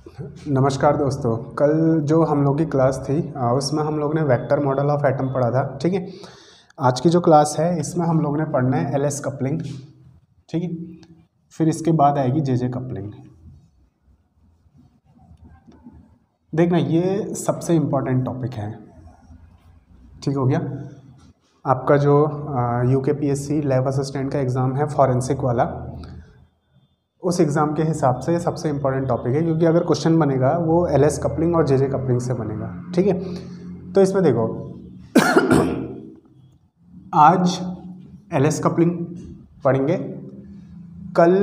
नमस्कार दोस्तों। कल जो हम लोग की क्लास थी उसमें हम लोग ने वेक्टर मॉडल ऑफ एटम पढ़ा था। ठीक है, आज की जो क्लास है इसमें हम लोग ने पढ़ना है एलएस कपलिंग। ठीक है, फिर इसके बाद आएगी जेजे कपलिंग। देखना ये सबसे इम्पोर्टेंट टॉपिक है। ठीक हो गया। आपका जो यूकेपीएससी लैब असिस्टेंट का एग्ज़ाम है फॉरेंसिक वाला, उस एग्ज़ाम के हिसाब से सबसे इम्पोर्टेंट टॉपिक है, क्योंकि अगर क्वेश्चन बनेगा वो एलएस कपलिंग और जेजे कपलिंग से बनेगा। ठीक है, तो इसमें देखो आज एलएस कपलिंग पढ़ेंगे, कल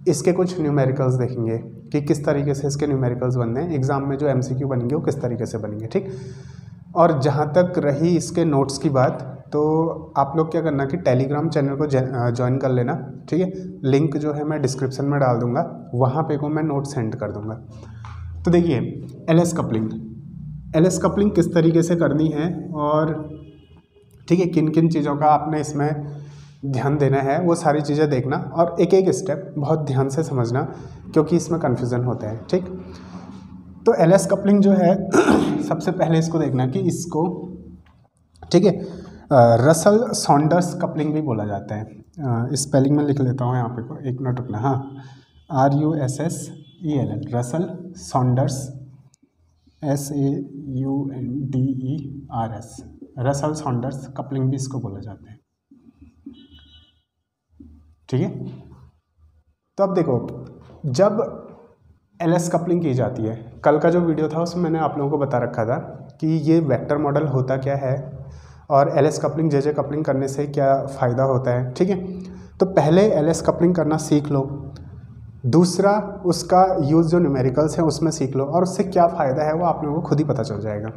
इसके कुछ न्यूमेरिकल्स देखेंगे कि किस तरीके से इसके न्यूमेरिकल्स बनने हैं, एग्ज़ाम में जो एमसीक्यू बनेंगे वो किस तरीके से बनेंगे। ठीक, और जहाँ तक रही इसके नोट्स की बात, तो आप लोग क्या करना कि टेलीग्राम चैनल को ज्वाइन कर लेना। ठीक है, लिंक जो है मैं डिस्क्रिप्शन में डाल दूंगा, वहाँ पे को मैं नोट सेंड कर दूंगा। तो देखिए एलएस कपलिंग किस तरीके से करनी है और ठीक है किन किन चीज़ों का आपने इसमें ध्यान देना है, वो सारी चीज़ें देखना और एक एक स्टेप बहुत ध्यान से समझना, क्योंकि इसमें कन्फ्यूज़न होता है। ठीक, तो एलएस कपलिंग जो है सबसे पहले इसको देखना कि इसको ठीक है रसल सॉन्डर्स कपलिंग भी बोला जाता है। स्पेलिंग में लिख लेता हूँ यहाँ पे को, एक मिनट रुकना। हाँ, RUSSELL Russell Saunders SAUNDERS Russell Saunders coupling भी इसको बोला जाता है। ठीक है, तो अब देखो जब एलएस कपलिंग की जाती है, कल का जो वीडियो था उसमें मैंने आप लोगों को बता रखा था कि ये वेक्टर मॉडल होता क्या है और एलएस कपलिंग जेजे कपलिंग करने से क्या फ़ायदा होता है। ठीक है, तो पहले एलएस कपलिंग करना सीख लो, दूसरा उसका यूज़ जो न्यूमेरिकल्स हैं उसमें सीख लो, और उससे क्या फ़ायदा है वो आप लोगों को खुद ही पता चल जाएगा।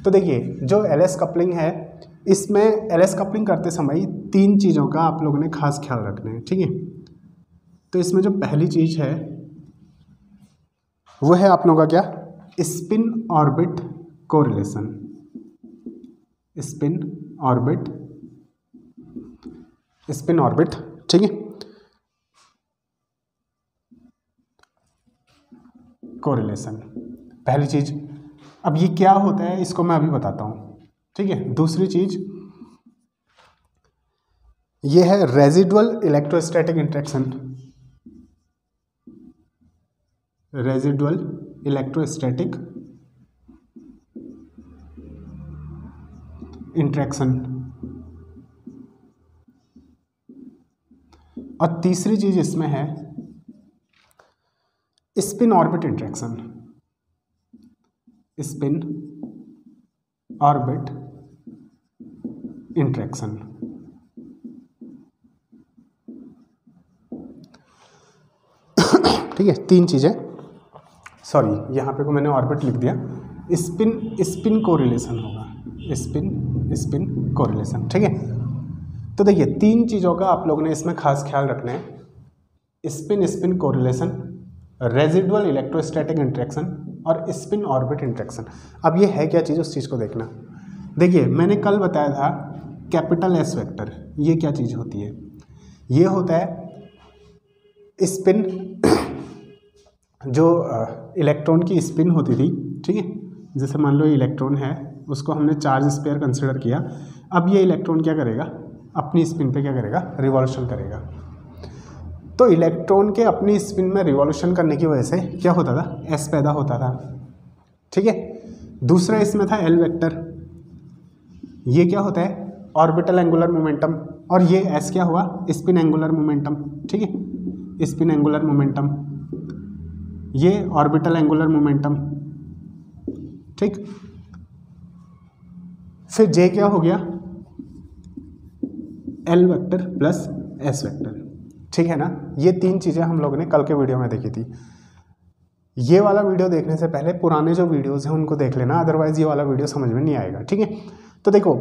तो देखिए जो एलएस कपलिंग है, इसमें एलएस कपलिंग करते समय तीन चीज़ों का आप लोगों ने खास ख्याल रखना है। ठीक है, तो इसमें जो पहली चीज़ है वो है आप लोगों का क्या, spin orbit correlation. Spin orbit ठीक है, कोरिलेशन पहली चीज। अब ये क्या होता है इसको मैं अभी बताता हूँ। ठीक है, दूसरी चीज ये है residual electrostatic interaction. Residual electrostatic interaction, और तीसरी चीज इसमें है spin orbit interaction. Spin orbit interaction. ठीक है, तीन चीजें, सॉरी यहाँ पे को मैंने ऑर्बिट लिख दिया, स्पिन कोरिलेशन होगा, स्पिन कोरिलेशन। ठीक है, तो देखिए तीन चीज़ों का आप लोगों ने इसमें खास ख्याल रखना है, spin correlation, residual electrostatic interaction और स्पिन ऑर्बिट इंटरेक्शन। अब ये है क्या चीज़, उस चीज़ को देखना। देखिए मैंने कल बताया था कैपिटल एस वेक्टर, ये क्या चीज़ होती है, ये होता है स्पिन, जो इलेक्ट्रॉन की स्पिन होती थी। ठीक है, जैसे मान लो इलेक्ट्रॉन है, उसको हमने चार्ज स्फीयर कंसिडर किया, अब ये इलेक्ट्रॉन क्या करेगा, अपनी स्पिन पे क्या करेगा, रिवॉल्यूशन करेगा। तो इलेक्ट्रॉन के अपनी स्पिन में रिवॉल्यूशन करने की वजह से क्या होता था, एस पैदा होता था। ठीक है, दूसरा इसमें था एल वेक्टर, ये क्या होता है, ऑर्बिटल एंगुलर मोमेंटम, और ये एस क्या हुआ, स्पिन एंगुलर मोमेंटम। ठीक है, स्पिन एंगुलर मोमेंटम, ये ऑर्बिटल एंगुलर मोमेंटम। ठीक, फिर जे क्या हो गया, L vector plus S vector. ठीक है ना, ये तीन चीज़ें हम लोगों ने कल के वीडियो में देखी थी। ये वाला वीडियो देखने से पहले पुराने जो वीडियोस हैं उनको देख लेना, अदरवाइज ये वाला वीडियो समझ में नहीं आएगा। ठीक है, तो देखो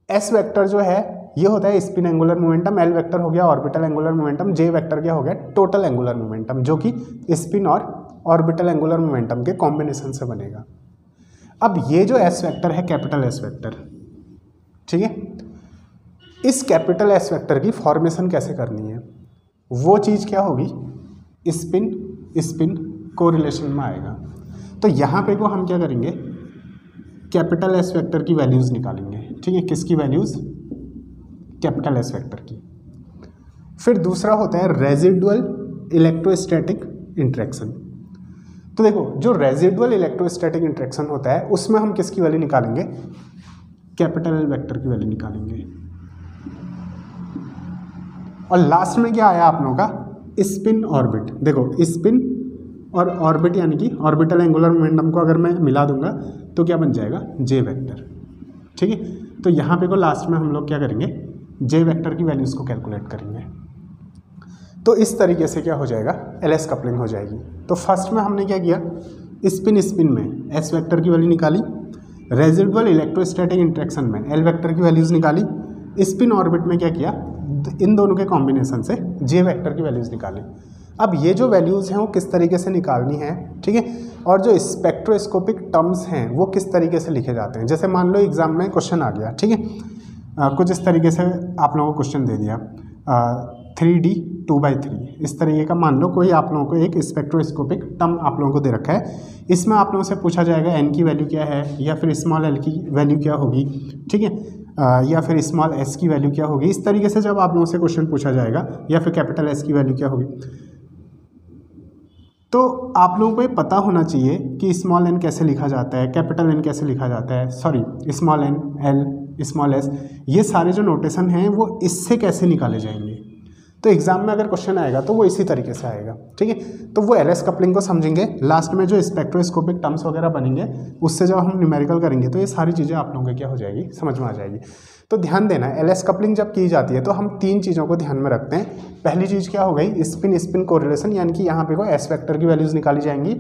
एस वेक्टर जो है ये होता है spin angular momentum, L vector हो गया ऑर्बिटल एंगुलर मोमेंटम, जे वेक्टर क्या हो गया, टोटल एंगुलर मोमेंटम, जो कि स्पिन और ऑर्बिटल एंगुलर मोमेंटम के कॉम्बिनेशन से बनेगा। अब ये जो एस वेक्टर है कैपिटल एस वेक्टर, ठीक है, इस कैपिटल एस वेक्टर की फॉर्मेशन कैसे करनी है, वो चीज़ क्या होगी, स्पिन स्पिन कोरिलेशन में आएगा। तो यहाँ पे को हम क्या करेंगे, कैपिटल एस वेक्टर की वैल्यूज़ निकालेंगे, ठीक है। किसकी वैल्यूज़? कैपिटल एस वेक्टर की। फिर दूसरा होता है रेजिडुअल इलेक्ट्रोस्टैटिक इंटरेक्शन। तो देखो जो रेजिडुअल इलेक्ट्रोस्टैटिक इंटरेक्शन होता है उसमें हम किसकी वैल्यू निकालेंगे? कैपिटल एल वेक्टर की वैल्यू निकालेंगे। और लास्ट में क्या आया आप लोगों का? Spin orbit. देखो स्पिन और ऑर्बिट यानी कि ऑर्बिटल एंगुलर मोमेंटम को अगर मैं मिला दूंगा तो क्या बन जाएगा? जे वेक्टर, ठीक है। तो यहाँ पे को लास्ट में हम लोग क्या करेंगे? जे वेक्टर की वैल्यूज़ को कैलकुलेट करेंगे। तो इस तरीके से क्या हो जाएगा? एलएस कपलिंग हो जाएगी। तो फर्स्ट में हमने क्या किया? स्पिन में एस वेक्टर की वैल्यू निकाली, रेजिडुअल इलेक्ट्रोस्टैटिक इंटरेक्शन में एल वेक्टर की वैल्यूज़ निकाली, स्पिन ऑर्बिट में क्या किया? इन दोनों के कॉम्बिनेशन से जे वेक्टर की वैल्यूज़ निकाली। अब ये जो वैल्यूज़ हैं वो किस तरीके से निकालनी है, ठीक है। और जो स्पेक्ट्रोस्कोपिक टर्म्स हैं वो किस तरीके से लिखे जाते हैं। जैसे मान लो एग्जाम में क्वेश्चन आ गया, ठीक है, कुछ इस तरीके से आप लोगों को क्वेश्चन दे दिया 3D 2/3 इस तरीके का, मान लो कोई आप लोगों को एक स्पेक्ट्रोस्कोपिक टर्म आप लोगों को दे रखा है। इसमें आप लोगों से पूछा जाएगा एन की वैल्यू क्या है, या फिर स्मॉल एल की वैल्यू क्या होगी, ठीक है, या फिर स्मॉल एस की वैल्यू क्या होगी। इस तरीके से जब आप लोगों से क्वेश्चन पूछा जाएगा, या फिर कैपिटल एस की वैल्यू क्या होगी, तो आप लोगों को ये पता होना चाहिए कि स्मॉल एन कैसे लिखा जाता है, कैपिटल एन कैसे लिखा जाता है, sorry small N, L, small S, ये सारे जो नोटेशन हैं वो इससे कैसे निकाले जाएंगे। तो एग्जाम में अगर क्वेश्चन आएगा तो वो इसी तरीके से आएगा, ठीक है। तो वो एलएस कपलिंग को समझेंगे, लास्ट में जो स्पेक्ट्रोस्कोपिक टर्म्स वगैरह बनेंगे उससे जब हम न्यूमेरिकल करेंगे तो ये सारी चीज़ें आप लोगों को क्या हो जाएगी? समझ में आ जाएगी। तो ध्यान देना, एलएस कपलिंग जब की जाती है तो हम 3 चीज़ों को ध्यान में रखते हैं। पहली चीज़ क्या हो गई? स्पिन कोरिलेशन, यानी कि यहाँ पे को एस वेक्टर की वैल्यूज़ निकाली जाएंगी।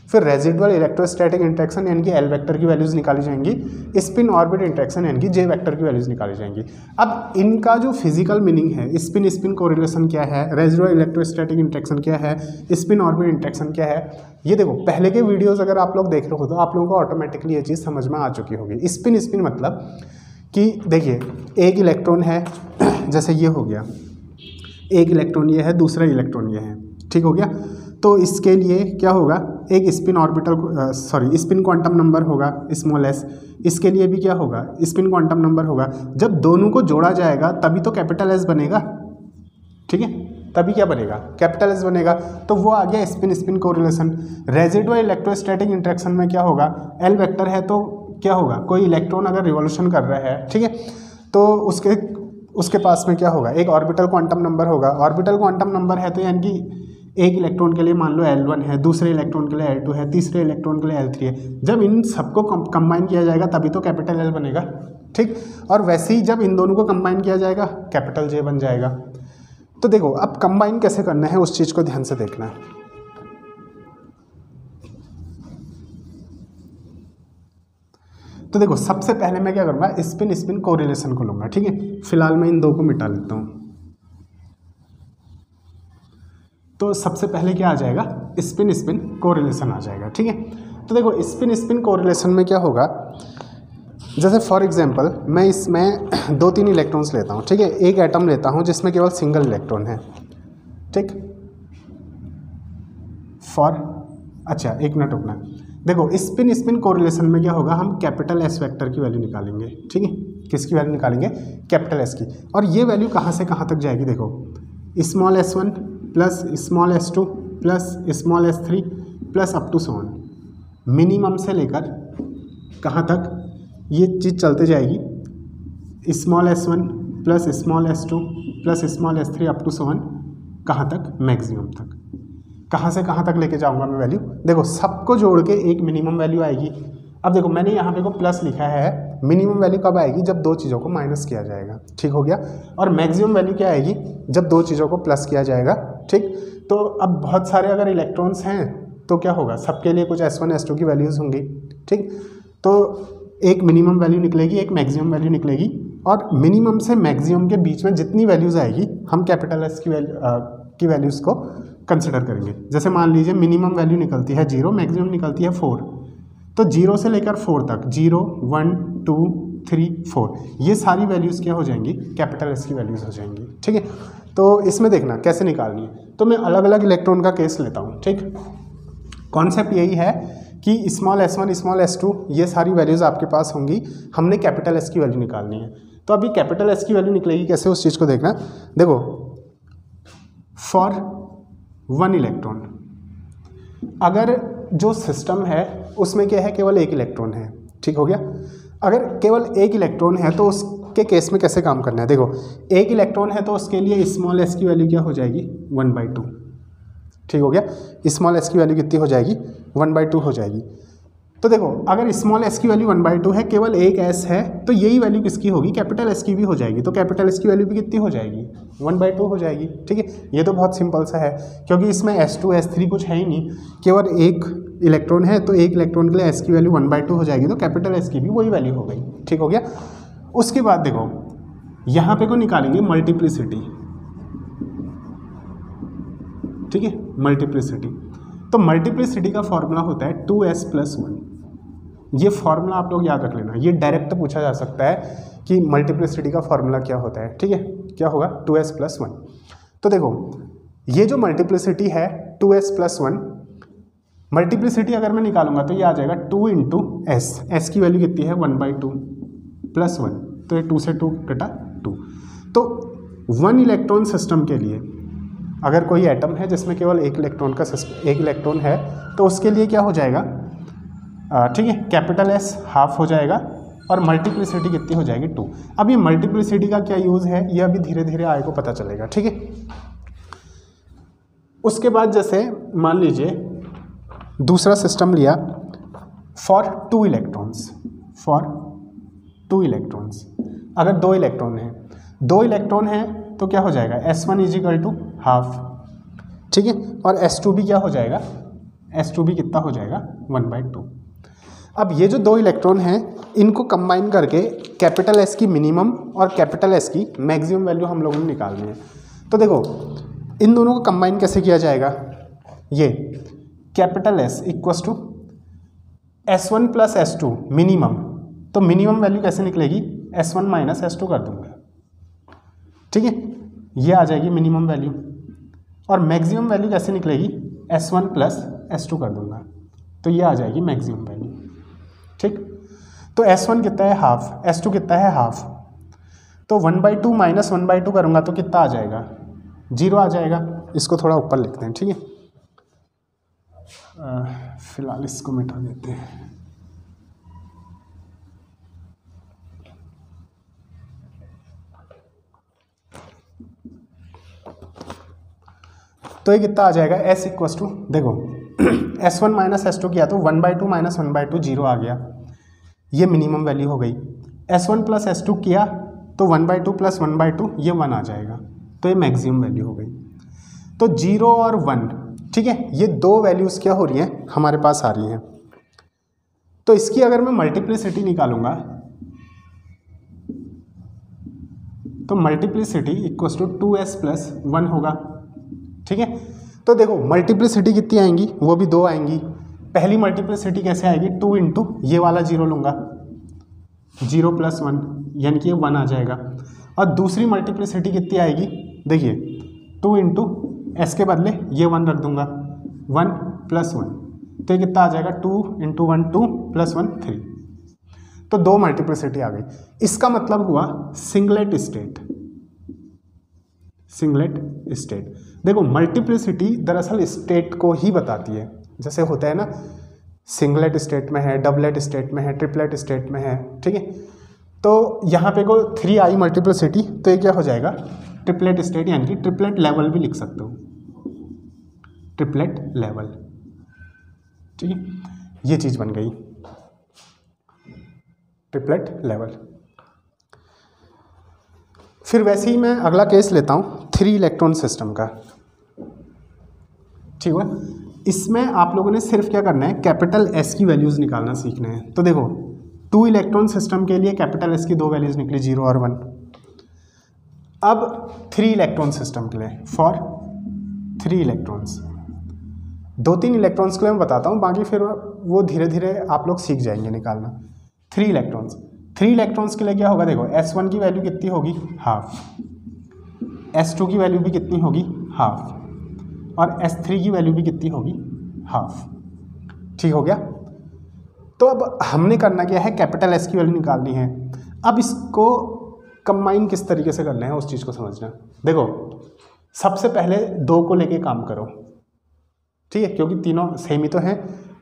फिर रेजिडुअल इलेक्ट्रोस्टैटिक इंटरेक्शन यानी कि एल वेक्टर की वैल्यूज़ निकाली जाएंगी। स्पिन ऑर्बिट इंटरेक्शन यानी कि जे वेक्टर की वैल्यूज़ निकाली जाएंगी। अब इनका जो फिजिकल मीनिंग है, स्पिन कोरिलेशन क्या है, रेजिडुअल इलेक्ट्रोस्टैटिक इंटरेक्शन क्या है, स्पिन ऑर्बिट इंटरेक्शन क्या है, ये देखो पहले के वीडियोस अगर आप लोग देख रहे हो तो आप लोगों को ऑटोमेटिकली ये चीज़ समझ में आ चुकी होगी। स्पिन मतलब कि देखिए एक इलेक्ट्रॉन है, जैसे ये हो गया, एक इलेक्ट्रॉन ये है, दूसरा इलेक्ट्रॉन ये है, ठीक हो गया। तो इसके लिए क्या होगा? एक spin orbital spin quantum number होगा स्मॉल एस। इसके लिए भी क्या होगा? स्पिन क्वांटम नंबर होगा। जब दोनों को जोड़ा जाएगा तभी तो कैपिटल एस बनेगा, ठीक है, तभी क्या बनेगा? कैपिटल एस बनेगा। तो वो आ गया spin correlation. Residual electrostatic interaction में क्या होगा? एल वेक्टर है तो क्या होगा? कोई इलेक्ट्रॉन अगर रिवॉल्यूशन कर रहा है, ठीक है, तो उसके पास में क्या होगा? एक ऑर्बिटल क्वांटम नंबर होगा। ऑर्बिटल क्वांटम नंबर है तो यानी कि एक इलेक्ट्रॉन के लिए मान लो L1 है, दूसरे इलेक्ट्रॉन के लिए L2 है, तीसरे इलेक्ट्रॉन के लिए L3 है। जब इन सबको कंबाइन किया जाएगा तभी तो कैपिटल L बनेगा, ठीक। और वैसे ही जब इन दोनों को कंबाइन किया जाएगा कैपिटल J बन जाएगा। तो देखो अब कंबाइन कैसे करना है उस चीज़ को ध्यान से देखना है। तो देखो सबसे पहले मैं क्या करूँगा? स्पिन कोरिलेशन को लूँगा, ठीक है। फिलहाल मैं इन दो को मिटा लेता हूँ। तो सबसे पहले क्या आ जाएगा? स्पिन कोरिलेशन आ जाएगा, ठीक है। तो देखो स्पिन कोरिलेशन में क्या होगा? जैसे फॉर एग्जांपल मैं इसमें 2-3 इलेक्ट्रॉन्स लेता हूँ, ठीक है। एक एटम लेता हूँ जिसमें केवल सिंगल इलेक्ट्रॉन है, ठीक। अच्छा एक मिनट रुकना। देखो स्पिन कोरिलेशन में क्या होगा? हम कैपिटल एस वेक्टर की वैल्यू निकालेंगे, ठीक है। किसकी वैल्यू निकालेंगे? कैपिटल एस की। और ये वैल्यू कहाँ से कहाँ तक जाएगी? देखो small S1 plus small S2 plus small S3 plus up to 7, minimum से लेकर कहाँ तक ये चीज़ चलते जाएगी? Small S1 plus small S2 plus small S3 up to 7, कहाँ तक? मैक्सिमम तक। कहाँ से कहाँ तक लेके जाऊँगा मैं वैल्यू? देखो सबको जोड़ के एक मिनिमम वैल्यू आएगी। अब देखो मैंने यहाँ पे को प्लस लिखा है, मिनिमम वैल्यू कब आएगी? जब दो चीज़ों को माइनस किया जाएगा, ठीक हो गया। और मैक्सिमम वैल्यू क्या आएगी? जब दो चीज़ों को प्लस किया जाएगा, ठीक। तो अब बहुत सारे अगर इलेक्ट्रॉन्स हैं तो क्या होगा? सबके लिए कुछ S1 S2 की वैल्यूज़ होंगी, ठीक। तो एक मिनिमम वैल्यू निकलेगी, एक मैक्सिमम वैल्यू निकलेगी, और मिनिमम से मैक्सिमम के बीच में जितनी वैल्यूज़ आएगी हम कैपिटल एस की वैल्यूज़ को कंसिडर करेंगे। जैसे मान लीजिए मिनिमम वैल्यू निकलती है 0, मैक्सिमम निकलती है 4, तो 0 से लेकर 4 तक 0 1 2 3 4 ये सारी वैल्यूज़ क्या हो जाएंगी? कैपिटल एस की वैल्यूज़ हो जाएंगी, ठीक है। तो इसमें देखना कैसे निकालनी है। तो मैं अलग अलग इलेक्ट्रॉन का केस लेता हूँ, ठीक। कॉन्सेप्ट यही है कि स्मॉल s1 स्मॉल s2 ये सारी वैल्यूज़ आपके पास होंगी, हमने कैपिटल S की वैल्यू निकालनी है। तो अभी कैपिटल S की वैल्यू निकलेगी कैसे, उस चीज़ को देखना। देखो फॉर 1 इलेक्ट्रॉन, अगर जो सिस्टम है उसमें क्या है, केवल एक इलेक्ट्रॉन है, ठीक हो गया। अगर केवल एक इलेक्ट्रॉन है तो उसके केस में कैसे काम करना है, देखो एक इलेक्ट्रॉन है तो उसके लिए स्मॉल s की वैल्यू क्या हो जाएगी 1/2, ठीक हो गया। स्मॉल s की वैल्यू कितनी हो जाएगी 1/2 हो जाएगी। तो देखो अगर स्मॉल s की वैल्यू 1/2 है, केवल एक s है, तो यही वैल्यू किसकी होगी, कैपिटल S की भी हो जाएगी। तो कैपिटल S की वैल्यू भी कितनी हो जाएगी 1/2 हो जाएगी, ठीक है। ये तो बहुत सिंपल सा है, क्योंकि इसमें S2 S3 कुछ है ही नहीं, केवल एक इलेक्ट्रॉन है, तो एक इलेक्ट्रॉन के लिए S की वैल्यू 1/2 हो जाएगी, तो कैपिटल S की भी वही वैल्यू हो गई, ठीक हो गया। उसके बाद देखो यहाँ पे को निकालेंगे मल्टीप्लिसिटी, ठीक है, मल्टीप्लिसिटी। तो मल्टीप्लिसिटी का फॉर्मूला होता है 2s + 1। ये फॉर्मूला आप लोग याद रख लेना, ये डायरेक्ट पूछा जा सकता है कि मल्टीप्लिसिटी का फॉर्मूला क्या होता है, ठीक है। क्या होगा 2s + 1। तो देखो ये जो मल्टीप्लिसिटी है 2s + 1, मल्टीप्लिसिटी अगर मैं निकालूंगा तो ये आ जाएगा 2 × s। s की वैल्यू कितनी है 1/2 + 1, तो ये 2 से 2 कटा 2। तो 1 इलेक्ट्रॉन सिस्टम के लिए अगर कोई एटम है जिसमें केवल एक इलेक्ट्रॉन है, तो उसके लिए क्या हो जाएगा, ठीक है, कैपिटल S हाफ हो जाएगा और मल्टीप्लिसिटी कितनी हो जाएगी 2। अब ये मल्टीप्लिसिटी का क्या यूज़ है, ये अभी धीरे धीरे आगे को पता चलेगा, ठीक है। उसके बाद जैसे मान लीजिए दूसरा सिस्टम लिया फॉर 2 इलेक्ट्रॉन्स, अगर 2 इलेक्ट्रॉन है तो क्या हो जाएगा S1 = हाफ, ठीक है, और S2 भी क्या हो जाएगा, S2 भी कितना हो जाएगा 1/2। अब ये जो 2 इलेक्ट्रॉन हैं इनको कंबाइन करके कैपिटल S की मिनिमम और कैपिटल S की मैक्सिमम वैल्यू हम लोगों ने निकालनी है। तो देखो इन दोनों को कंबाइन कैसे किया जाएगा, ये capital S = S1 + S2 minimum, तो मिनिमम वैल्यू कैसे निकलेगी S1 - S2 कर दूंगा, ठीक है, ये आ जाएगी मिनिमम वैल्यू। और मैक्सिमम वैल्यू कैसे निकलेगी S1 + S2 कर दूंगा, तो ये आ जाएगी मैक्सिमम वैल्यू, ठीक। तो S1 कितना है हाफ, S2 कितना है हाफ, तो 1/2 - 1/2 करूँगा तो कितना आ जाएगा 0 आ जाएगा। इसको थोड़ा ऊपर लिखते हैं, ठीक है, फिलहाल इसको मिटा देते हैं। तो ये कितना आ जाएगा S = देखो S1 - S2 किया तो 1/2 - 1/2 0 आ गया, ये मिनिमम वैल्यू हो गई। S1 + S2 किया तो 1/2 + 1/2 ये 1 आ जाएगा, तो ये मैक्सिमम वैल्यू हो गई। तो 0 और 1, ठीक है, ये दो वैल्यूज़ क्या हो रही हैं हमारे पास आ रही हैं। तो इसकी अगर मैं मल्टीप्लिसिटी निकालूंगा तो मल्टीप्लिसिटी = 2s + 1 होगा, ठीक है। तो देखो मल्टीप्लिसिटी कितनी आएंगी, वो भी 2 आएंगी। पहली मल्टीप्लिसिटी कैसे आएगी 2 × ये वाला 0 लूँगा, 0 + 1 यानी कि ये 1 आ जाएगा। और दूसरी मल्टीप्लिसिटी कितनी आएगी, देखिए 2 × s के बदले ये 1 रख दूंगा, 1 + 1, तो ये कितना आ जाएगा 2 × 1 2 + 1 3। तो 2 मल्टीप्लिसिटी आ गई। इसका मतलब हुआ सिंगलेट स्टेट। देखो मल्टीप्लिसिटी दरअसल स्टेट को ही बताती है, जैसे होता है ना सिंगलेट स्टेट में है, डबलेट स्टेट में है, ट्रिपलेट स्टेट में है, ठीक है। तो यहाँ पे को 3 आई मल्टीप्लिसिटी, तो ये क्या हो जाएगा ट्रिपलेट स्टेट, यानी कि ट्रिपलेट लेवल भी लिख सकते हो, ट्रिपलेट लेवल, ठीक है, ये चीज़ बन गई ट्रिपलेट लेवल। फिर वैसे ही मैं अगला केस लेता हूँ 3 इलेक्ट्रॉन सिस्टम का, ठीक है। इसमें आप लोगों ने सिर्फ क्या करना है कैपिटल S की वैल्यूज़ निकालना सीखना है। तो देखो 2 इलेक्ट्रॉन सिस्टम के लिए कैपिटल S की 2 वैल्यूज़ निकली 0 और 1। अब 3 इलेक्ट्रॉन सिस्टम के लिए फॉर 3 इलेक्ट्रॉन्स, 2-3 इलेक्ट्रॉन्स के लिए मैं बताता हूँ, बाकी फिर वो धीरे धीरे आप लोग सीख जाएंगे निकालना। 3 इलेक्ट्रॉन्स के लिए क्या होगा, देखो S1 की वैल्यू कितनी होगी हाफ, S2 की वैल्यू भी कितनी होगी हाफ, और S3 की वैल्यू भी कितनी होगी हाफ, ठीक हो गया। तो अब हमने करना क्या है, कैपिटल एस की वैल्यू निकालनी है। अब इसको कंबाइन किस तरीके से करना है उस चीज़ को समझना। देखो सबसे पहले 2 को लेके काम करो, ठीक है, क्योंकि तीनों सेम ही तो हैं।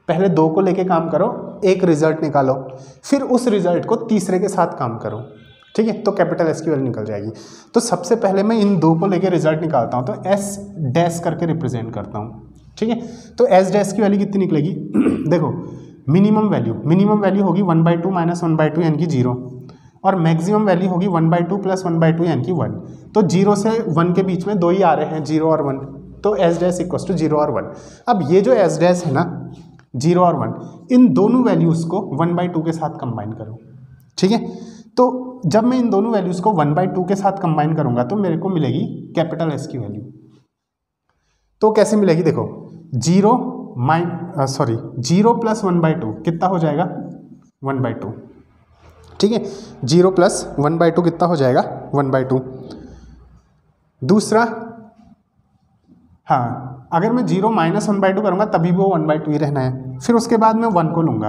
पहले 2 को लेके काम करो, एक रिजल्ट निकालो, फिर उस रिजल्ट को तीसरे के साथ काम करो, ठीक है, तो कैपिटल एस की वैल्यू निकल जाएगी। तो सबसे पहले मैं इन 2 को लेके रिजल्ट निकालता हूँ, तो एस डैश करके रिप्रेजेंट करता हूँ, ठीक है। तो एस डैश की वैल्यू कितनी निकलेगी देखो मिनिमम वैल्यू होगी 1/2 माइनस 1/2 यानी कि 0, और मैक्सिमम वैल्यू होगी 1/2 प्लस 1/2 यानी कि 1। तो 0 से 1 के बीच में 2 ही आ रहे हैं, 0 और 1, तो एस डैश इक्वल्स टू 0 और 1। अब ये जो एस डैश है ना 0 और 1, इन दोनों वैल्यूज़ को 1/2 के साथ कंबाइन करो, ठीक है। तो जब मैं इन दोनों वैल्यूज़ को 1/2 के साथ कंबाइन करूंगा तो मेरे को मिलेगी कैपिटल एस की वैल्यू। तो कैसे मिलेगी देखो 0 प्लस 1/2 कितना हो जाएगा 1/2, ठीक है। 0 प्लस 1/2 कितना हो जाएगा 1/2। दूसरा हाँ, अगर मैं 0 माइनस 1/2 करूँगा तभी भी वो 1/2 ही रहना है। फिर उसके बाद मैं 1 को लूँगा,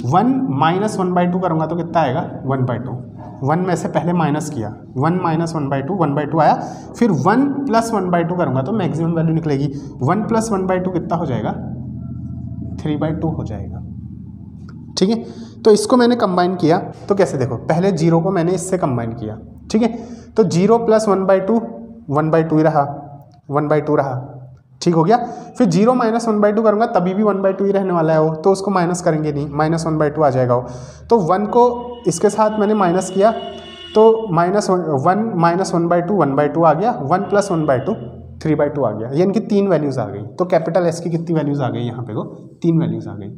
1 माइनस 1/2 करूँगा तो कितना आएगा 1/2। 1 में से पहले माइनस किया, 1 माइनस 1/2 आया, फिर 1 प्लस 1/2 करूँगा तो मैक्सिमम वैल्यू निकलेगी। 1 प्लस 1/2 कितना हो जाएगा 3/2 हो जाएगा, ठीक है। तो इसको मैंने कंबाइन किया, तो कैसे देखो पहले 0 को मैंने इससे कंबाइन किया, ठीक है। तो 0 प्लस 1/2 1/2 ही रहा, 1/2 रहा, ठीक हो गया। फिर 0 माइनस 1/2 करूँगा तभी भी 1/2 ही रहने वाला है वो, तो उसको माइनस करेंगे नहीं, माइनस 1/2 आ जाएगा वो। तो 1 को इसके साथ मैंने माइनस किया तो -1 माइनस 1/2 1/2 आ गया, 1 प्लस 1/2 3/2 आ गया, यानी कि 3 वैल्यूज़ आ गई। तो कैपिटल एस की कितनी वैल्यूज़ आ गई यहाँ पे को 3 वैल्यूज़ आ गई।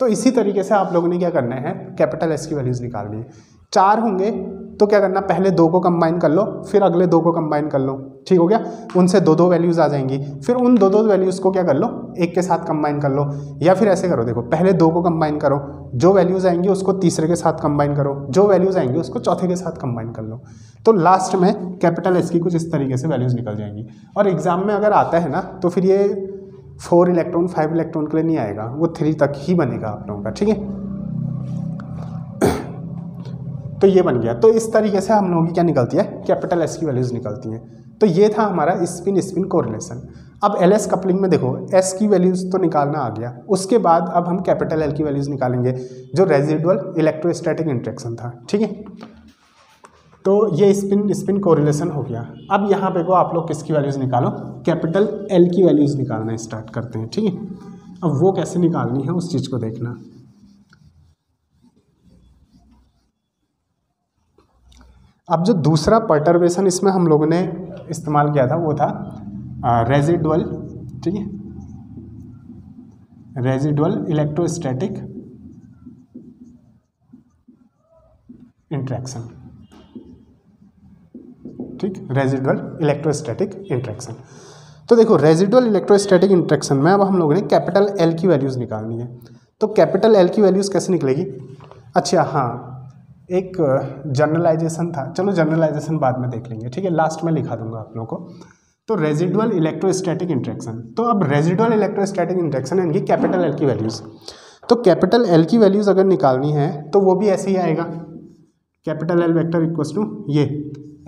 तो इसी तरीके से आप लोगों ने क्या करना है, कैपिटल एस की वैल्यूज़ निकालनी है। 4 होंगे तो क्या करना, पहले 2 को कंबाइन कर लो, फिर अगले 2 को कंबाइन कर लो, ठीक हो गया। उनसे 2 वैल्यूज़ आ जाएंगी, फिर उन 2 वैल्यूज़ को क्या कर लो, एक के साथ कंबाइन कर लो, या फिर ऐसे करो देखो पहले 2 को कंबाइन करो, जो वैल्यूज़ आएंगी उसको तीसरे के साथ कंबाइन करो, जो वैल्यूज़ आएंगी उसको चौथे के साथ कंबाइन कर लो। तो लास्ट में कैपिटल एस की कुछ इस तरीके से वैल्यूज़ निकल जाएंगी। और एग्जाम में अगर आता है ना तो फिर ये 4 इलेक्ट्रॉन 5 इलेक्ट्रॉन के लिए नहीं आएगा, वो 3 तक ही बनेगा आप लोगों का, ठीक है। तो ये बन गया। तो इस तरीके से हम लोगों की क्या निकलती है, कैपिटल एस की वैल्यूज़ निकलती हैं। तो ये था हमारा स्पिन कोरिलेशन। अब एल एस कपलिंग में देखो एस की वैल्यूज़ तो निकालना आ गया, उसके बाद अब हम कैपिटल एल की वैल्यूज़ निकालेंगे, जो रेजिडुअल इलेक्ट्रोस्टैटिक इंटरेक्शन था, ठीक है। तो ये स्पिन कोरिलेशन हो गया। अब यहाँ पे को आप लोग किसकी वैल्यूज़ निकालो, कैपिटल एल की वैल्यूज़ निकालना स्टार्ट करते हैं, ठीक है। अब वो कैसे निकालनी है उस चीज़ को देखना। अब जो दूसरा पर्टर्बेशन इसमें हम लोगों ने इस्तेमाल किया था वो था रेजिडुअल, ठीक है, रेजिडुअल इलेक्ट्रोस्टैटिक इंटरेक्शन, ठीक, रेजिडुअल इलेक्ट्रोस्टैटिक इंटरेक्शन। तो देखो रेजिडुअल इलेक्ट्रोस्टैटिक इंटरेक्शन में अब हम लोगों ने कैपिटल एल की वैल्यूज़ निकालनी है। तो कैपिटल एल की वैल्यूज़ कैसे निकलेगी, अच्छा हाँ एक जनरलाइजेशन था, चलो जनरलाइजेशन बाद में देख लेंगे, ठीक है, लास्ट में लिखा दूंगा आप लोगों को। तो रेजिडुअल इलेक्ट्रोस्टैटिक इंटरेक्शन, तो अब रेजिडुअल इलेक्ट्रोस्टैटिक इंटरेक्शन यानी कि कैपिटल एल की वैल्यूज़। तो कैपिटल एल की वैल्यूज़ अगर निकालनी है तो वो भी ऐसे ही आएगा, capital L vector equals to ये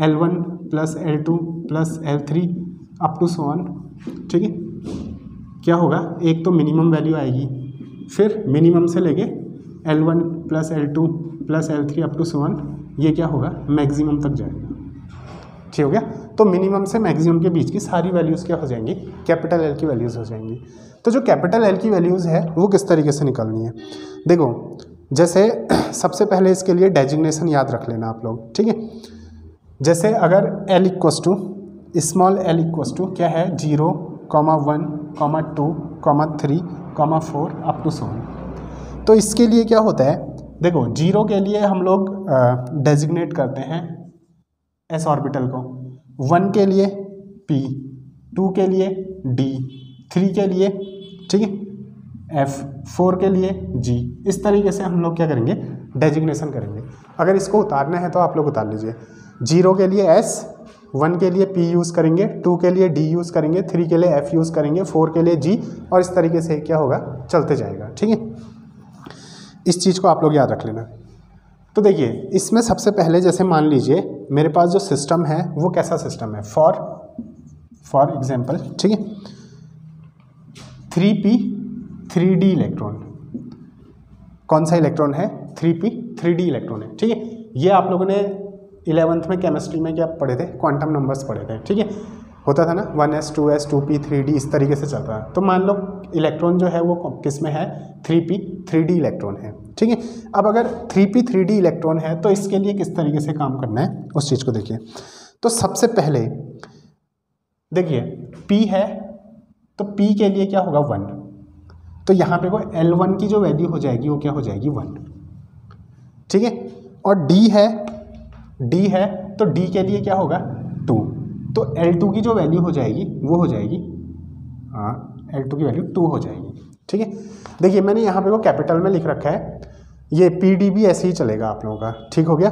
L1 plus L2 plus L3 up to so on, ठीक है। क्या होगा, एक तो मिनिमम वैल्यू आएगी, फिर मिनिमम से लेके L1 plus L2 plus L3 up to so on, ये क्या होगा मैक्सिमम तक जाएगा, ठीक हो गया। तो मिनिमम से मैक्सिमम के बीच की सारी वैल्यूज़ क्या हो जाएंगी, कैपिटल एल की वैल्यूज़ हो जाएंगी। तो जो कैपिटल एल की वैल्यूज़ है वो किस तरीके से निकालनी है, देखो जैसे सबसे पहले इसके लिए डेजिग्नेशन याद रख लेना आप लोग, ठीक है। जैसे अगर L equals to small l equals to क्या है 0, 1, 2, 3, 4 अप टू सो ऑन। तो इसके लिए क्या होता है, देखो 0 के लिए हम लोग डेजिग्नेट करते हैं s ऑर्बिटल को, 1 के लिए p, 2 के लिए d, 3 के लिए, ठीक है, f, 4 के लिए g। इस तरीके से हम लोग क्या करेंगे, डेजिग्नेशन करेंगे। अगर इसको उतारना है तो आप लोग उतार लीजिए, 0 के लिए s, 1 के लिए P यूज़ करेंगे, 2 के लिए D यूज़ करेंगे, 3 के लिए F यूज़ करेंगे, 4 के लिए G, और इस तरीके से क्या होगा, चलते जाएगा। ठीक है, इस चीज़ को आप लोग याद रख लेना। तो देखिए इसमें सबसे पहले जैसे मान लीजिए मेरे पास जो सिस्टम है वो कैसा सिस्टम है, फॉर एग्जाम्पल, ठीक है, 3p 3d इलेक्ट्रॉन, कौन सा इलेक्ट्रॉन है, 3p 3d इलेक्ट्रॉन है। ठीक है, ये आप लोगों ने 11th में केमिस्ट्री में क्या पढ़े थे, क्वांटम नंबर्स पढ़े थे। ठीक है, होता था ना 1s 2s 2p 3d, इस तरीके से चलता है। तो मान लो इलेक्ट्रॉन जो है वो किस में है, 3p 3d इलेक्ट्रॉन है। ठीक है, अब अगर 3p 3d इलेक्ट्रॉन है तो इसके लिए किस तरीके से काम करना है उस चीज़ को देखिए। तो सबसे पहले देखिए p है तो p के लिए क्या होगा 1, तो यहाँ पे को L1 की जो वैल्यू हो जाएगी वो क्या हो जाएगी 1। ठीक है, और D है तो D के लिए क्या होगा 2, तो L2 की जो वैल्यू हो जाएगी वो हो जाएगी, हाँ L2 की वैल्यू 2 हो जाएगी। ठीक है, देखिए मैंने यहाँ पे वो कैपिटल में लिख रखा है, ये PD भी ऐसे ही चलेगा आप लोगों का। ठीक हो गया,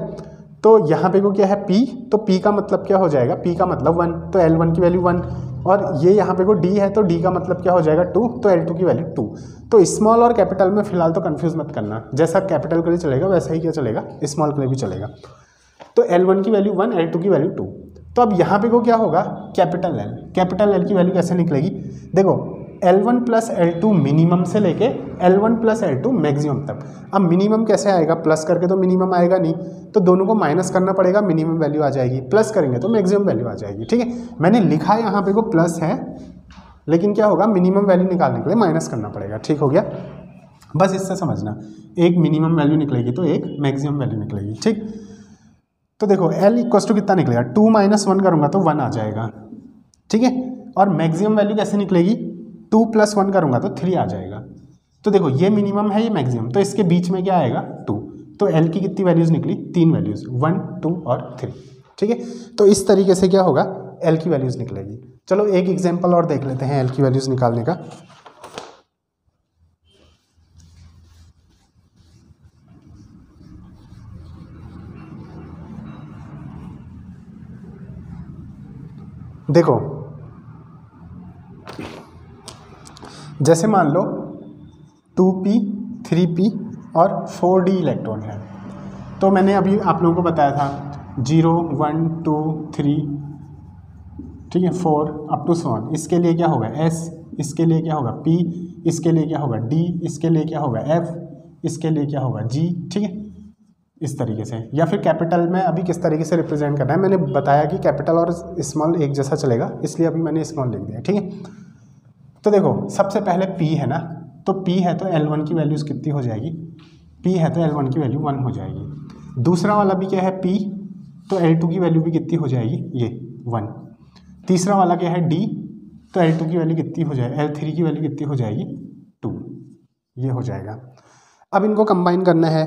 तो यहाँ पे को क्या है P, तो P का मतलब क्या हो जाएगा, P का मतलब 1, तो L1 की वैल्यू 1, और ये यहाँ पे को D है तो D का मतलब क्या हो जाएगा 2, तो L2 की वैल्यू 2। तो स्मॉल और कैपिटल में फिलहाल तो कंफ्यूज मत करना, जैसा कैपिटल के लिए चलेगा वैसा ही क्या चलेगा, स्मॉल के लिए भी चलेगा। तो L1 की वैल्यू 1, L2 की वैल्यू 2। तो अब यहाँ पे को क्या होगा, कैपिटल L की वैल्यू कैसे निकलेगी, देखो L1 प्लस L2 मिनिमम से लेके L1 प्लस L2 मैक्सिमम तक। अब मिनिमम कैसे आएगा, प्लस करके तो मिनिमम आएगा नहीं, तो दोनों को माइनस करना पड़ेगा, मिनिमम वैल्यू आ जाएगी, प्लस करेंगे तो मैक्सिमम वैल्यू आ जाएगी। ठीक है, मैंने लिखा है यहाँ पे को प्लस है, लेकिन क्या होगा, मिनिमम वैल्यू निकालने के लिए माइनस करना पड़ेगा। ठीक हो गया, बस इससे समझना, एक मिनिमम वैल्यू निकलेगी तो एक मैक्सिमम वैल्यू निकलेगी। ठीक, तो देखो L इक्वस टू कितना निकलेगा, 2 - 1 करूँगा तो 1 आ जाएगा। ठीक है, और मैक्सिमम वैल्यू कैसे निकलेगी, 2 + 1 करूँगा तो 3 आ जाएगा। तो देखो ये मिनिमम है, ये मैक्सिमम, तो इसके बीच में क्या आएगा 2, तो L की कितनी वैल्यूज़ निकली, 3 वैल्यूज़, 1 2 और 3। ठीक है, तो इस तरीके से क्या होगा, L की वैल्यूज़ निकलेगी। चलो एक एग्जाम्पल और देख लेते हैं L की वैल्यूज़ निकालने का। देखो जैसे मान लो 2p 3p और 4d इलेक्ट्रॉन है, तो मैंने अभी आप लोगों को बताया था 0 1 2 3, ठीक है, 4 अप टू 7, इसके लिए क्या होगा S, इसके लिए क्या होगा P, इसके लिए क्या होगा D, इसके लिए क्या होगा F, इसके लिए क्या होगा G। ठीक है, इस तरीके से, या फिर कैपिटल में अभी किस तरीके से रिप्रेजेंट करना है, मैंने बताया कि कैपिटल और स्मॉल एक जैसा चलेगा, इसलिए अभी मैंने स्मॉल लिख दिया। ठीक है, तो देखो सबसे पहले P है ना, तो P है तो L1 की वैल्यूज़ कितनी हो जाएगी, P है तो L1 की वैल्यू 1 हो जाएगी। दूसरा वाला भी क्या है P, तो L2 की वैल्यू भी कितनी हो जाएगी, ये 1। तीसरा वाला क्या है D, तो L2 की वैल्यू कितनी हो जाएगी, L3 की वैल्यू कितनी हो जाएगी 2, ये हो जाएगा। अब इनको कंबाइन करना है,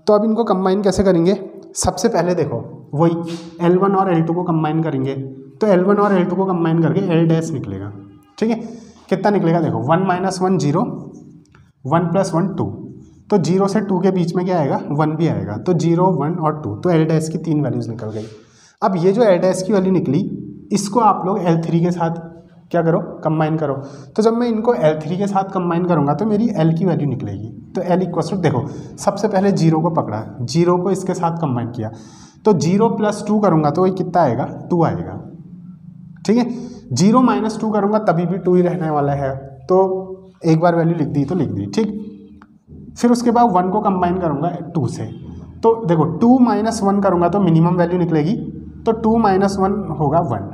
तो अब इनको कंबाइन कैसे करेंगे, सबसे पहले देखो वही L1 और L2 को कंबाइन करेंगे, तो L1 और L2 को कंबाइन करके L डैश निकलेगा। ठीक है, कितना निकलेगा, देखो 1 - 1 0, 1 + 1 2, तो 0 से 2 के बीच में क्या आएगा, 1 भी आएगा, तो 0 1 और 2, तो L डैश की 3 वैल्यूज़ निकल गई। अब ये जो L डैश की वैल्यू निकली, इसको आप लोग L3 के साथ क्या करो, कंबाइन करो। तो जब मैं इनको L3 के साथ कंबाइन करूँगा तो मेरी L की वैल्यू निकलेगी, तो L इक्वस टू, देखो सबसे पहले 0 को पकड़ा, 0 को इसके साथ कंबाइन किया, तो 0 + 2 करूँगा तो ये कितना आएगा, 2 आएगा। ठीक है, 0 - 2 करूँगा तभी भी 2 ही रहने वाला है, तो एक बार वैल्यू लिख दी तो लिख दी। ठीक, फिर उसके बाद 1 को कंबाइन करूँगा 2 से, तो देखो 2 - 1 करूँगा तो मिनिमम वैल्यू निकलेगी, तो 2 - 1 होगा 1,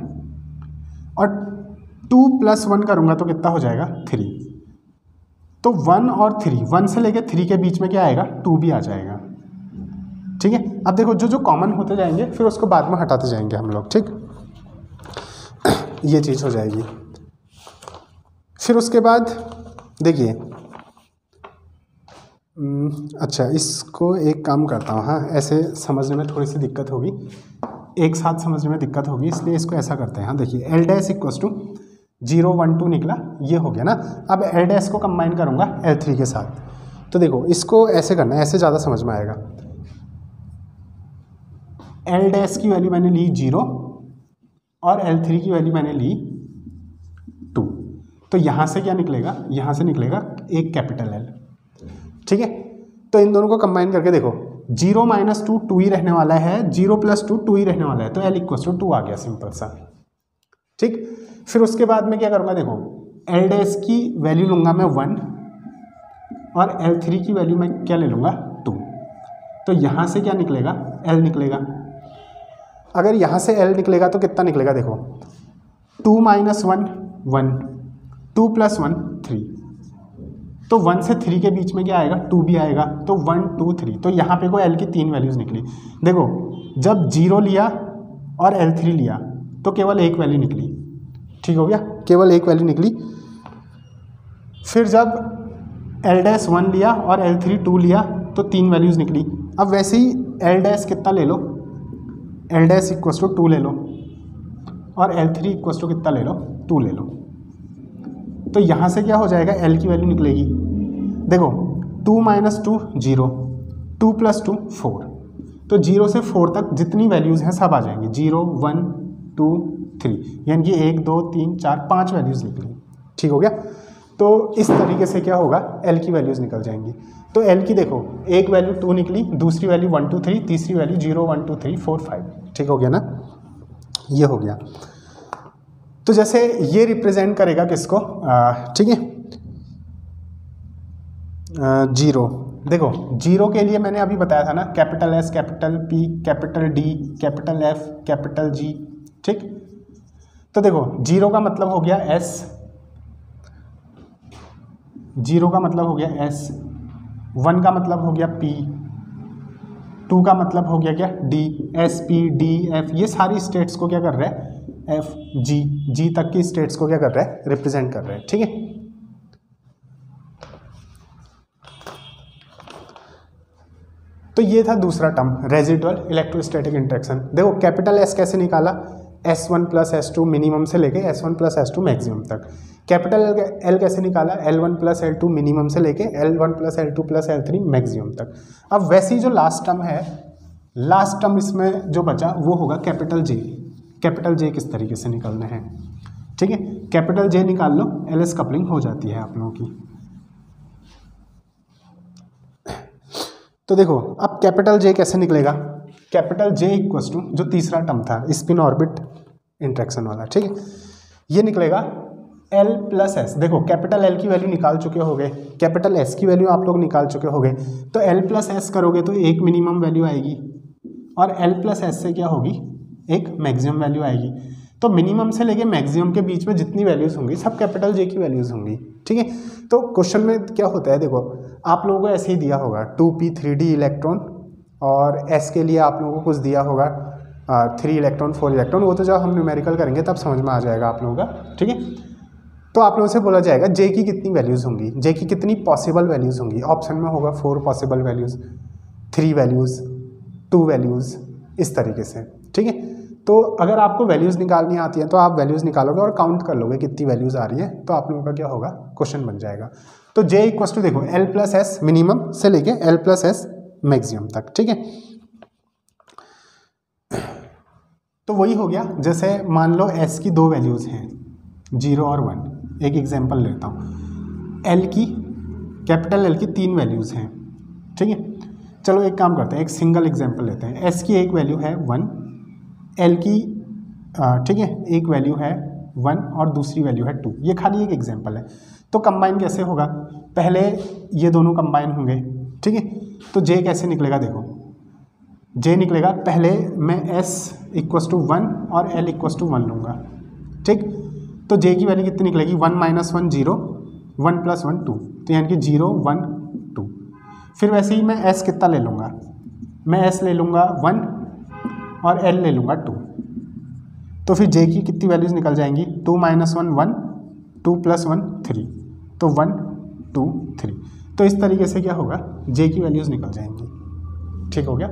और 2 + 1 करूँगा तो कितना हो जाएगा 3, तो 1 और 3, 1 से लेके 3 के बीच में क्या आएगा, 2 भी आ जाएगा। ठीक है, अब देखो जो जो कॉमन होते जाएंगे फिर उसको बाद में हटाते जाएंगे हम लोग। ठीक, ये चीज़ हो जाएगी। फिर उसके बाद देखिए, अच्छा इसको एक काम करता हूँ, हाँ ऐसे समझने में थोड़ी सी दिक्कत होगी, एक साथ समझने में दिक्कत होगी, इसलिए इसको ऐसा करते हैं। हाँ देखिए L डैश इक्वस टू 0 1 2 निकला, ये हो गया ना। अब L डैश को कंबाइन करूँगा L3 के साथ, तो देखो इसको ऐसे करना है, ऐसे ज़्यादा समझ में आएगा। L डैश की वैल्यू मैंने ली 0, और L3 की वैल्यू मैंने ली 2, तो यहाँ से क्या निकलेगा, यहाँ से निकलेगा एक कैपिटल L। ठीक है, तो इन दोनों को कंबाइन करके देखो, 0 - 2 2 ही रहने वाला है, 0 + 2 2 ही रहने वाला है, तो L = 2 आ गया सिंपल सा। ठीक, फिर उसके बाद में क्या करूँगा, देखो L डैश की वैल्यू लूँगा मैं 1 और L3 की वैल्यू मैं क्या ले लूँगा 2, तो यहाँ से क्या निकलेगा, L निकलेगा। अगर यहाँ से L निकलेगा तो कितना निकलेगा, देखो 2 - 1 1, 2 + 1 3, तो 1 से 3 के बीच में क्या आएगा, 2 भी आएगा, तो 1 2 3, तो यहाँ पे को L की 3 वैल्यूज़ निकली। देखो जब 0 लिया और L3 लिया तो केवल एक वैल्यू निकली। ठीक हो गया, केवल एक वैल्यू निकली। फिर जब L डैश 1 लिया और L3 2 लिया तो 3 वैल्यूज़ निकली। अब वैसे ही L डैश कितना ले लो, L डैश = 2 ले लो और L3 = कितना ले लो, 2 ले लो, तो यहाँ से क्या हो जाएगा, L की वैल्यू निकलेगी। देखो 2 - 2 0, 2 + 2 4, तो 0 से 4 तक जितनी वैल्यूज़ हैं सब आ जाएंगी, 0 1 2 3, यानी कि 1 2 3 4 5 वैल्यूज़ निकली। ठीक हो गया, तो इस तरीके से क्या होगा, L की वैल्यूज़ निकल जाएंगी। तो L की देखो एक वैल्यू 2 निकली, दूसरी वैल्यू 1 2 3, तीसरी वैल्यू 0 1 2 3 4 5। ठीक हो गया ना, ये हो गया। तो जैसे ये रिप्रेजेंट करेगा किसको, ठीक है, 0। देखो 0 के लिए मैंने अभी बताया था ना, capital S, capital P, capital D, capital F, capital G। ठीक, तो देखो 0 का मतलब हो गया S, 0 का मतलब हो गया S, 1 का मतलब हो गया P, 2 का मतलब हो गया क्या D, S P D F, ये सारी स्टेट्स को क्या कर रहा है, F G तक की स्टेट्स को क्या कर रहा है, रिप्रेजेंट कर रहा है। ठीक है, तो ये था दूसरा टर्म, रेजिडुअल इलेक्ट्रोस्टैटिक इंटरेक्शन। देखो कैपिटल S कैसे निकाला, S1 + S2 मिनिमम से लेके S1 + S2 मैक्सिमम तक। कैपिटल L कैसे निकाला, L1 + L2 मिनिमम से लेके L1 + L2 + L3 मैक्सिमम तक। अब वैसी जो लास्ट टर्म है, लास्ट टर्म इसमें जो बचा वो होगा कैपिटल J। कैपिटल J किस तरीके से निकालना है, ठीक है, कैपिटल J निकाल लो, LS कपलिंग हो जाती है आप लोगों की। तो देखो अब कैपिटल J कैसे निकलेगा, कैपिटल J = जो तीसरा टर्म था स्पिन ऑर्बिट इंट्रैक्शन वाला, ठीक है, ये निकलेगा L + S। देखो कैपिटल L की वैल्यू निकाल चुके होगे, कैपिटल S की वैल्यू आप लोग निकाल चुके होगे, तो L + S करोगे तो एक मिनिमम वैल्यू आएगी और L + S से क्या होगी, एक मैक्सिमम वैल्यू आएगी। तो मिनिमम से लेके मैक्सिमम के बीच में जितनी वैल्यूज़ होंगी सब कैपिटल J की वैल्यूज़ होंगी। ठीक है, तो क्वेश्चन में क्या होता है, देखो आप लोगों को ऐसे ही दिया होगा 2p 3d इलेक्ट्रॉन और S के लिए आप लोगों को कुछ दिया होगा 3 इलेक्ट्रॉन 4 इलेक्ट्रॉन, वो तो जब हम न्यूमेरिकल करेंगे तब समझ में आ जाएगा आप लोगों का। ठीक है, तो आप लोगों से बोला जाएगा J की कितनी वैल्यूज़ होंगी, J की कितनी पॉसिबल वैल्यूज़ होंगी। ऑप्शन में होगा 4 पॉसिबल वैल्यूज़, 3 वैल्यूज़, 2 वैल्यूज़, इस तरीके से। ठीक है, तो अगर आपको वैल्यूज़ निकालनी आती है तो आप वैल्यूज़ निकालोगे और काउंट कर लोगे कितनी वैल्यूज़ आ रही है, तो आप लोगों का क्या होगा, क्वेश्चन बन जाएगा। तो J = देखो L + S मिनिमम से लेके L + S मैक्सिमम तक। ठीक है, तो वही हो गया। जैसे मान लो S की 2 वैल्यूज़ हैं 0 और 1, एक एग्जांपल लेता हूँ। L की, कैपिटल L की 3 वैल्यूज़ हैं। ठीक है, चलो एक काम करते हैं, एक सिंगल एग्जांपल लेते हैं। S की एक वैल्यू है 1, L की ठीक है एक वैल्यू है 1 और दूसरी वैल्यू है 2, ये खाली एक एग्जांपल है। तो कंबाइन कैसे होगा, पहले ये दोनों कंबाइन होंगे। ठीक है, तो J कैसे निकलेगा, देखो J निकलेगा, पहले मैं S = 1 और L = 1 लूँगा। ठीक, तो J की वैल्यू कितनी निकलेगी, 1 - 1 0, 1 + 1 2, तो यानी कि 0 1 2। फिर वैसे ही मैं S कितना ले लूँगा, मैं S ले लूँगा 1 और L ले लूँगा 2, तो फिर J की कितनी वैल्यूज़ निकल जाएंगी, 2 - 1 1, 2 + 1 3, तो 1 2 3। तो इस तरीके से क्या होगा, J की वैल्यूज़ निकल जाएंगी। ठीक हो गया,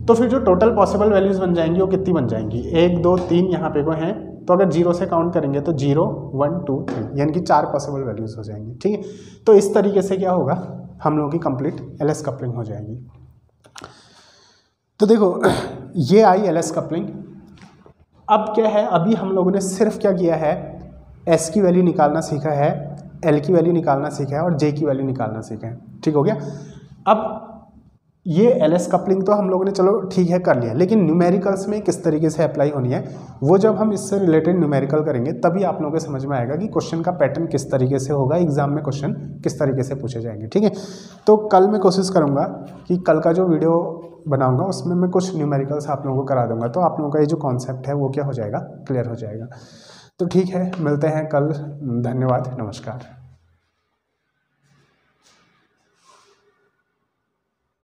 तो फिर जो टोटल पॉसिबल वैल्यूज़ बन जाएंगी वो कितनी बन जाएंगी, 1 2 3 यहाँ पे को हैं, तो अगर 0 से काउंट करेंगे तो 0 1 2 3, यानी कि 4 पॉसिबल वैल्यूज़ हो जाएंगी। ठीक है, तो इस तरीके से क्या होगा, हम लोगों की कंप्लीट LS कपलिंग हो जाएगी। तो देखो ये आई LS कपलिंग, अब क्या है, अभी हम लोगों ने सिर्फ क्या किया है, एस की वैल्यू निकालना सीखा है, एल की वैल्यू निकालना सीखा है और जे की वैल्यू निकालना सीखा है। ठीक हो गया। अब ये एलएस कपलिंग तो हम लोगों ने चलो ठीक है कर लिया, लेकिन न्यूमेरिकल्स में किस तरीके से अप्लाई होनी है, वो जब हम इससे रिलेटेड न्यूमेरिकल करेंगे तभी आप लोगों को समझ में आएगा कि क्वेश्चन का पैटर्न किस तरीके से होगा, एग्जाम में क्वेश्चन किस तरीके से पूछे जाएंगे। ठीक है, तो कल मैं कोशिश करूँगा कि कल का जो वीडियो बनाऊँगा उसमें मैं कुछ न्यूमेरिकल्स आप लोगों को करा दूँगा, तो आप लोगों का ये जो कॉन्सेप्ट है वो क्या हो जाएगा, क्लियर हो जाएगा। तो ठीक है, मिलते हैं कल। धन्यवाद, नमस्कार।